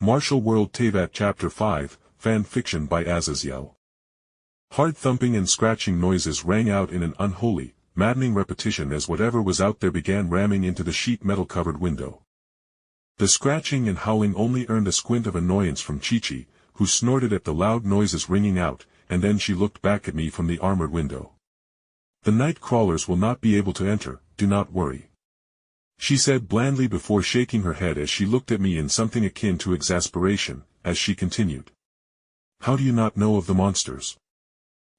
Martial World Teyvat Chapter 5, Fan Fiction by Azazyel. Hard thumping and scratching noises rang out in an unholy, maddening repetition as whatever was out there began ramming into the sheet metal-covered window. The scratching and howling only earned a squint of annoyance from Qiqi, who snorted at the loud noises ringing out, and then she looked back at me from the armored window. "The night crawlers will not be able to enter, do not worry," she said blandly before shaking her head as she looked at me in something akin to exasperation, as she continued. "How do you not know of the monsters?"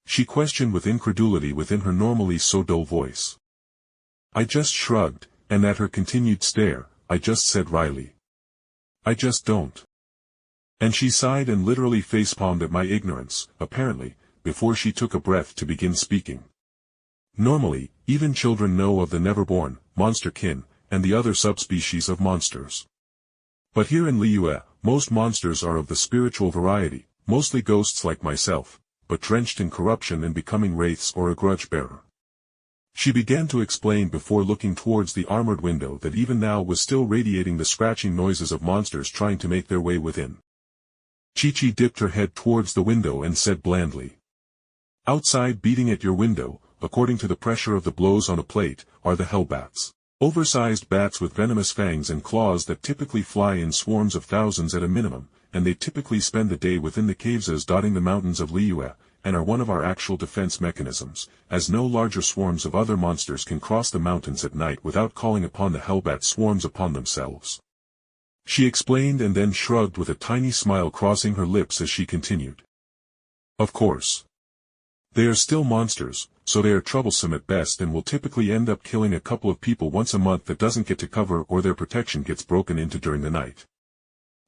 she questioned with incredulity within her normally so dull voice. I just shrugged, and at her continued stare, I just said wryly, "I just don't." And she sighed and literally facepalmed at my ignorance, apparently, before she took a breath to begin speaking. Normally, even children know of the never-born, monster kin, and the other subspecies of monsters. But here in Liyue, most monsters are of the spiritual variety, mostly ghosts like myself, but drenched in corruption and becoming wraiths or a grudge-bearer. She began to explain before looking towards the armored window that even now was still radiating the scratching noises of monsters trying to make their way within. Qiqi dipped her head towards the window and said blandly, "Outside beating at your window, according to the pressure of the blows on a plate, are the hellbats. Oversized bats with venomous fangs and claws that typically fly in swarms of thousands at a minimum, and they typically spend the day within the caves dotting the mountains of Liyue, and are one of our actual defense mechanisms, as no larger swarms of other monsters can cross the mountains at night without calling upon the hellbat swarms upon themselves." She explained and then shrugged with a tiny smile crossing her lips as she continued. "Of course. They are still monsters, so they are troublesome at best and will typically end up killing a couple of people once a month that doesn't get to cover or their protection gets broken into during the night."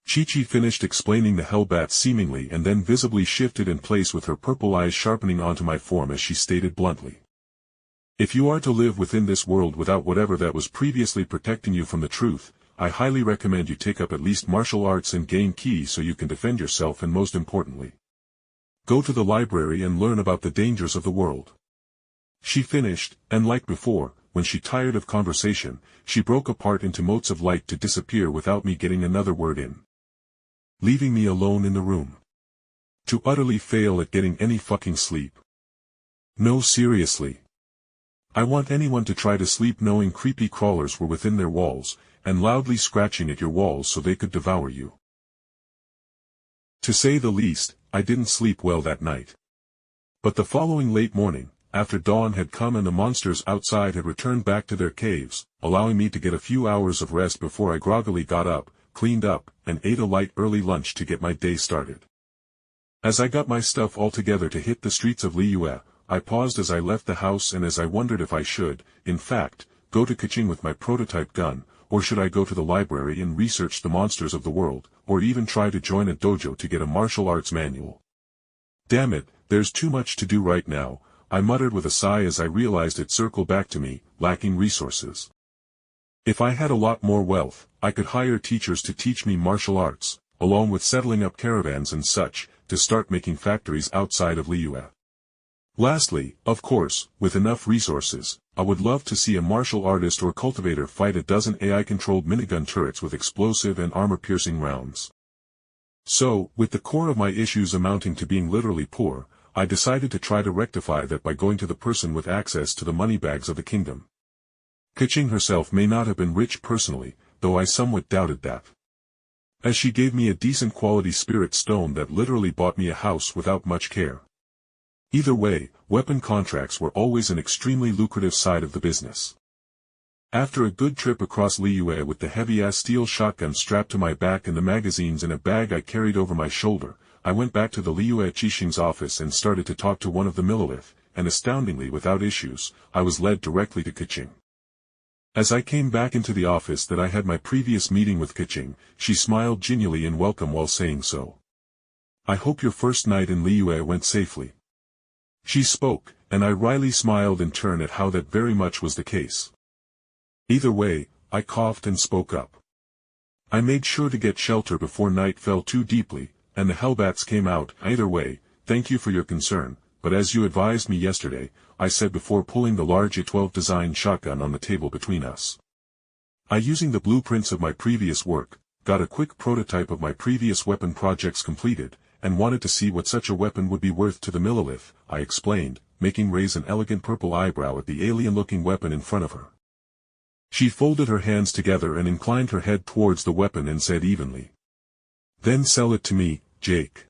Qiqi finished explaining the hellbats seemingly and then visibly shifted in place with her purple eyes sharpening onto my form as she stated bluntly. "If you are to live within this world without whatever that was previously protecting you from the truth, I highly recommend you take up at least martial arts and gain Qiqi so you can defend yourself and most importantly, go to the library and learn about the dangers of the world." She finished, and like before, when she tired of conversation, she broke apart into motes of light to disappear without me getting another word in, leaving me alone in the room. To utterly fail at getting any fucking sleep. No, seriously. I want anyone to try to sleep knowing creepy crawlers were within their walls, and loudly scratching at your walls so they could devour you. To say the least, I didn't sleep well that night. But the following late morning, after dawn had come and the monsters outside had returned back to their caves, allowing me to get a few hours of rest before I groggily got up, cleaned up, and ate a light early lunch to get my day started. As I got my stuff all together to hit the streets of Liyue, I paused as I left the house and as I wondered if I should, in fact, go to Qiqi with my prototype gun, or should I go to the library and research the monsters of the world, or even try to join a dojo to get a martial arts manual. Damn it, there's too much to do right now, I muttered with a sigh as I realized it circled back to me, lacking resources. If I had a lot more wealth, I could hire teachers to teach me martial arts, along with settling up caravans and such, to start making factories outside of Liyue. Lastly, of course, with enough resources, I would love to see a martial artist or cultivator fight a dozen AI-controlled minigun turrets with explosive and armor-piercing rounds. So, with the core of my issues amounting to being literally poor, I decided to try to rectify that by going to the person with access to the moneybags of the kingdom. Qiqi herself may not have been rich personally, though I somewhat doubted that, as she gave me a decent quality spirit stone that literally bought me a house without much care. Either way, weapon contracts were always an extremely lucrative side of the business. After a good trip across Liyue with the heavy-ass steel shotgun strapped to my back and the magazines in a bag I carried over my shoulder, I went back to the Liyue Qiqi's office and started to talk to one of the Millilith, and astoundingly without issues, I was led directly to Qiqi. As I came back into the office that I had my previous meeting with Qiqi, she smiled genially in welcome while saying so. "I hope your first night in Liyue went safely." She spoke, and I wryly smiled in turn at how that very much was the case. Either way, I coughed and spoke up. "I made sure to get shelter before night fell too deeply, and the hellbats came out. Either way, thank you for your concern, but as you advised me yesterday, I said before pulling the large A12 design shotgun on the table between us. I using the blueprints of my previous work, got a quick prototype of my previous weapon projects completed, and wanted to see what such a weapon would be worth to the Millilith, I explained, making raise an elegant purple eyebrow at the alien-looking weapon in front of her. She folded her hands together and inclined her head towards the weapon and said evenly, "Then sell it to me, Jake."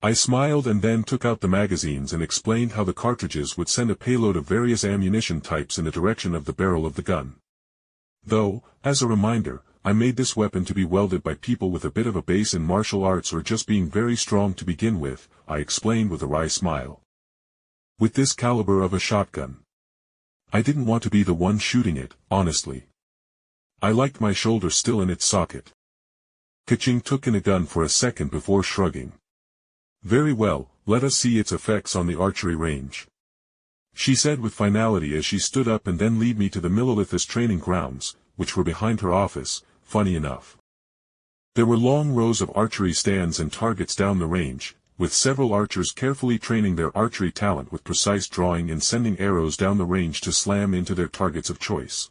I smiled and then took out the magazines and explained how the cartridges would send a payload of various ammunition types in the direction of the barrel of the gun. Though, as a reminder, I made this weapon to be wielded by people with a bit of a base in martial arts or just being very strong to begin with, I explained with a wry smile. With this caliber of a shotgun, I didn't want to be the one shooting it, honestly. I liked my shoulder still in its socket. Qiqi took in a gun for a second before shrugging. "Very well, let us see its effects on the archery range," she said with finality as she stood up and then led me to the Millilith's training grounds, which were behind her office, funny enough. There were long rows of archery stands and targets down the range, with several archers carefully training their archery talent with precise drawing and sending arrows down the range to slam into their targets of choice.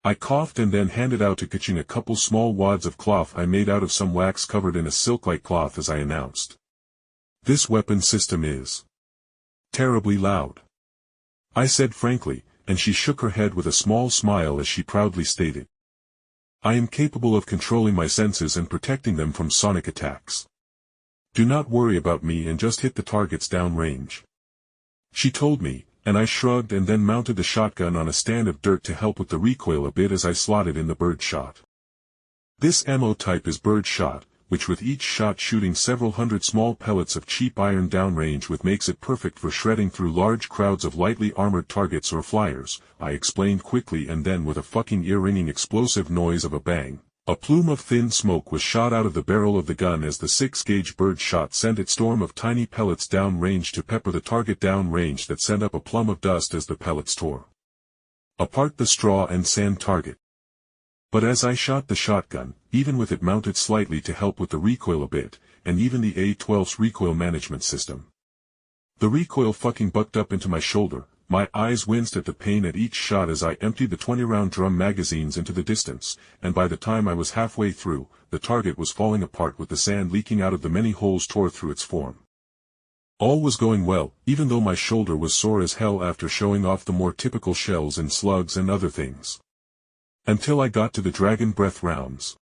I coughed and then handed out to Qiqi a couple small wads of cloth I made out of some wax covered in a silk-like cloth as I announced, "This weapon system is terribly loud," I said frankly, and she shook her head with a small smile as she proudly stated, "I am capable of controlling my senses and protecting them from sonic attacks. Do not worry about me and just hit the targets down range," she told me, and I shrugged and then mounted the shotgun on a stand of dirt to help with the recoil a bit as I slotted in the bird shot. This ammo type is bird shot, which with each shot shooting several hundred small pellets of cheap iron downrange which makes it perfect for shredding through large crowds of lightly armored targets or flyers, I explained quickly, and then with a fucking ear-ringing explosive noise of a bang, a plume of thin smoke was shot out of the barrel of the gun as the 6-gauge bird shot sent its storm of tiny pellets downrange to pepper the target downrange that sent up a plume of dust as the pellets tore apart the straw and sand target. But as I shot the shotgun, even with it mounted slightly to help with the recoil a bit, and even the A12's recoil management system, the recoil fucking bucked up into my shoulder, my eyes winced at the pain at each shot as I emptied the 20-round drum magazines into the distance, and by the time I was halfway through, the target was falling apart with the sand leaking out of the many holes tore through its form. All was going well, even though my shoulder was sore as hell after showing off the more typical shells and slugs and other things. Until I got to the dragon breath rounds.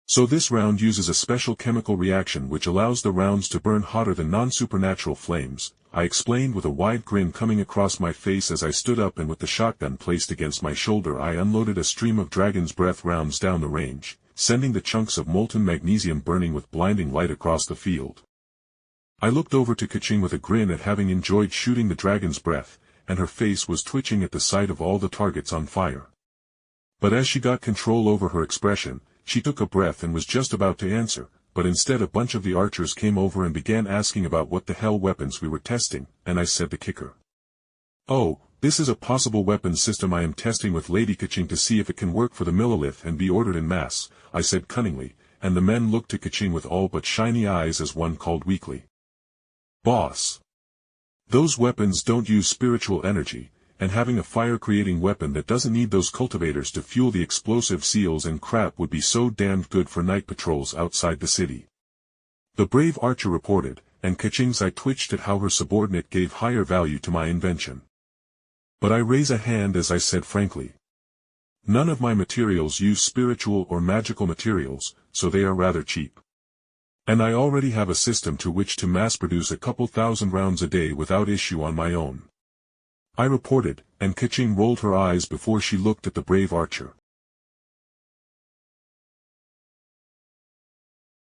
So this round uses a special chemical reaction which allows the rounds to burn hotter than non-supernatural flames, I explained with a wide grin coming across my face as I stood up and with the shotgun placed against my shoulder I unloaded a stream of dragon's breath rounds down the range, sending the chunks of molten magnesium burning with blinding light across the field. I looked over to Qiqi with a grin at having enjoyed shooting the dragon's breath, and her face was twitching at the sight of all the targets on fire. But as she got control over her expression, she took a breath and was just about to answer, but instead a bunch of the archers came over and began asking about what the hell weapons we were testing, and I said the kicker. "Oh, this is a possible weapons system I am testing with Lady Qiqi to see if it can work for the Millilith and be ordered en masse," I said cunningly, and the men looked to Qiqi with all but shiny eyes as one called weakly, "Boss, those weapons don't use spiritual energy, and having a fire-creating weapon that doesn't need those cultivators to fuel the explosive seals and crap would be so damned good for night patrols outside the city," the brave archer reported, and Qiqi's eye twitched at how her subordinate gave higher value to my invention. But I raise a hand as I said frankly, "None of my materials use spiritual or magical materials, so they are rather cheap. And I already have a system to which to mass-produce a couple thousand rounds a day without issue on my own," I reported, and Qiqi rolled her eyes before she looked at the brave archer.